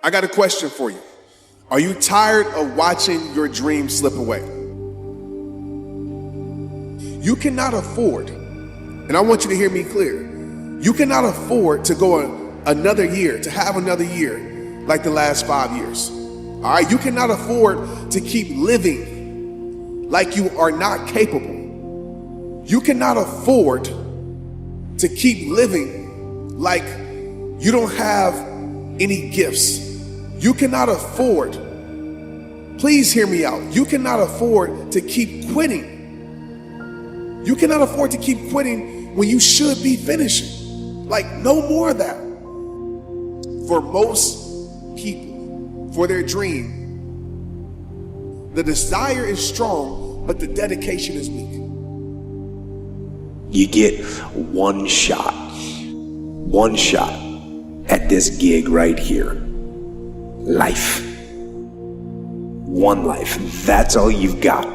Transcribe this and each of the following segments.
I got a question for you. Are you tired of watching your dreams slip away? You cannot afford, and I want you to hear me clear, you cannot afford to go another year, to have another year like the last 5 years. All right, you cannot afford to keep living like you are not capable. You cannot afford to keep living like you don't have any gifts. You cannot afford, please hear me out, you cannot afford to keep quitting. You cannot afford to keep quitting when you should be finishing. Like, no more of that. For most people, for their dream, the desire is strong, but the dedication is weak. You get one shot at this gig right here. Life. One life. That's all you've got.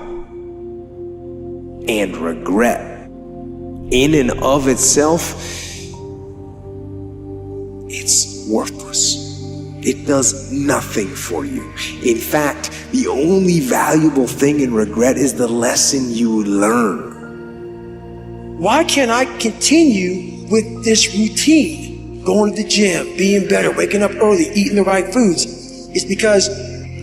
And regret, in and of itself, it's worthless. It does nothing for you. In fact, the only valuable thing in regret is the lesson you learn. Why can't I continue with this routine? Going to the gym, being better, waking up early, eating the right foods. It's because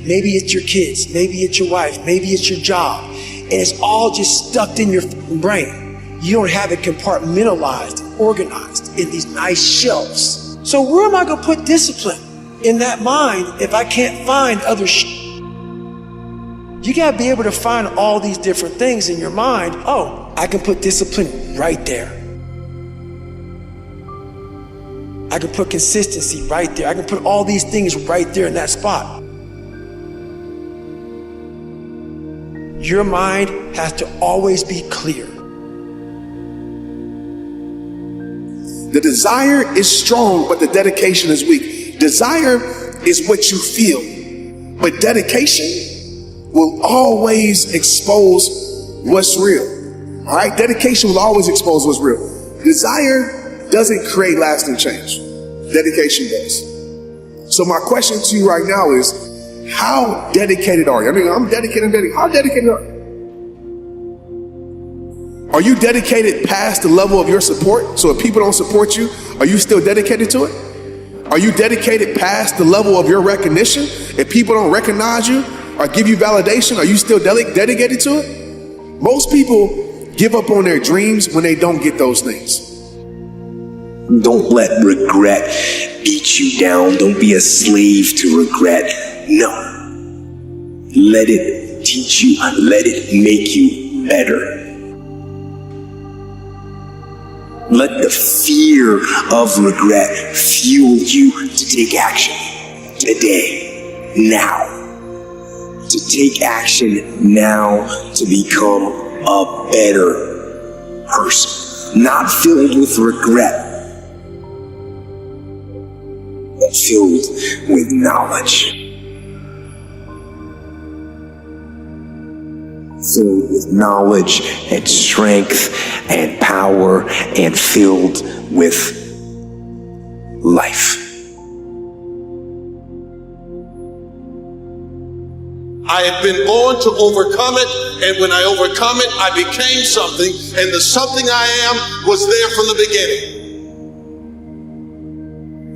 maybe it's your kids, maybe it's your wife, maybe it's your job. And it's all just stuck in your brain. You don't have it compartmentalized, organized in these nice shelves. So where am I gonna put discipline in that mind if I can't find other You gotta be able to find all these different things in your mind. Oh, I can put discipline right there. I can put consistency right there. I can put all these things right there in that spot. Your mind has to always be clear. The desire is strong, but the dedication is weak. Desire is what you feel, but dedication will always expose what's real. All right, dedication will always expose what's real. Desire doesn't create lasting change. Dedication does. So my question to you right now is, how dedicated are you? I mean, I'm dedicated. How dedicated are you? Are you dedicated past the level of your support? So if people don't support you, are you still dedicated to it? Are you dedicated past the level of your recognition? If people don't recognize you or give you validation, are you still dedicated to it? Most people give up on their dreams when they don't get those things. Don't let regret beat you down. Don't be a slave to regret. No. Let it teach you. Let it make you better. Let the fear of regret fuel you to take action today, now. To take action now to become a better person. Not filled with regret, but filled with knowledge. Filled with knowledge and strength and power and filled with life. I have been born to overcome it, and when I overcome it, I became something, and the something I am was there from the beginning.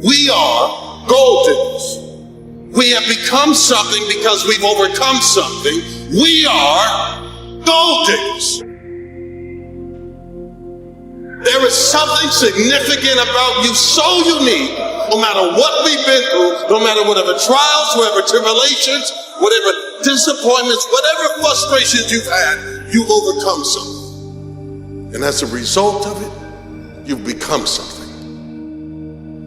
We are gold diggers. We have become something because we've overcome something. We are gold diggers. There is something significant about you, so unique, no matter what we've been through, no matter whatever trials, whatever tribulations, whatever disappointments, whatever frustrations you've had, you've overcome something. And as a result of it, you've become something.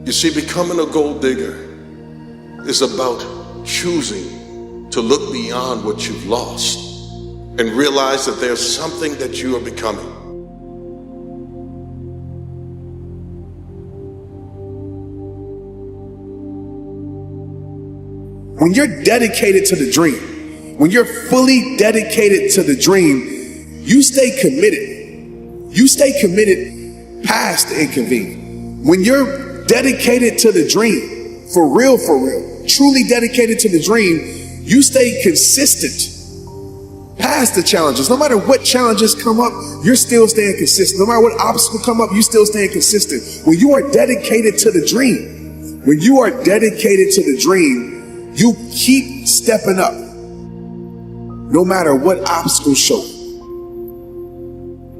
You see, becoming a gold digger is about choosing to look beyond what you've lost and realize that there's something that you are becoming. When you're dedicated to the dream, when you're fully dedicated to the dream, you stay committed. You stay committed past the inconvenient. When you're dedicated to the dream, for real, truly dedicated to the dream, you stay consistent past the challenges. No matter what challenges come up, you're still staying consistent. No matter what obstacle come up, you're still staying consistent. When you are dedicated to the dream, you keep stepping up no matter what obstacles show.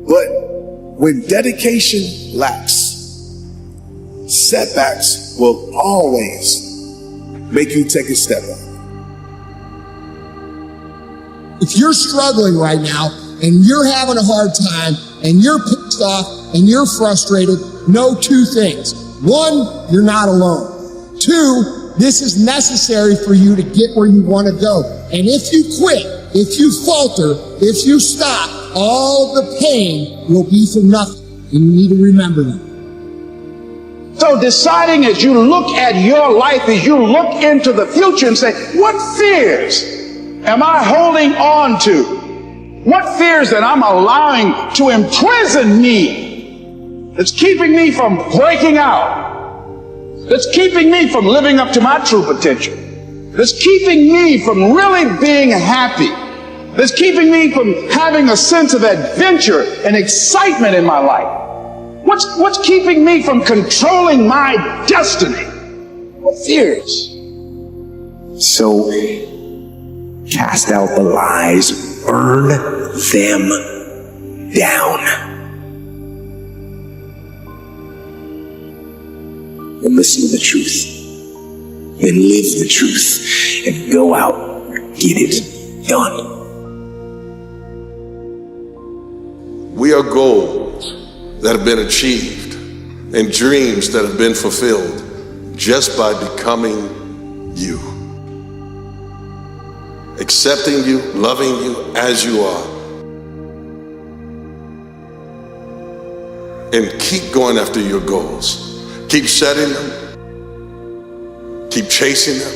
But when dedication lacks, setbacks will always make you take a step back. If you're struggling right now and you're having a hard time and you're pissed off and you're frustrated, know two things. One, you're not alone. Two, this is necessary for you to get where you want to go. And if you quit, if you falter, if you stop, all the pain will be for nothing. And you need to remember that. So deciding as you look at your life, as you look into the future and say, what fears am I holding on to? What fears that I'm allowing to imprison me, that's keeping me from breaking out, that's keeping me from living up to my true potential, that's keeping me from really being happy, that's keeping me from having a sense of adventure and excitement in my life? What's keeping me from controlling my destiny? What fears? So cast out the lies, burn them down, and listen to the truth, and live the truth, and go out and get it done. We are goals that have been achieved and dreams that have been fulfilled just by becoming you. Accepting you, loving you as you are. And keep going after your goals. Keep setting them, keep chasing them,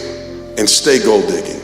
and stay goal digging.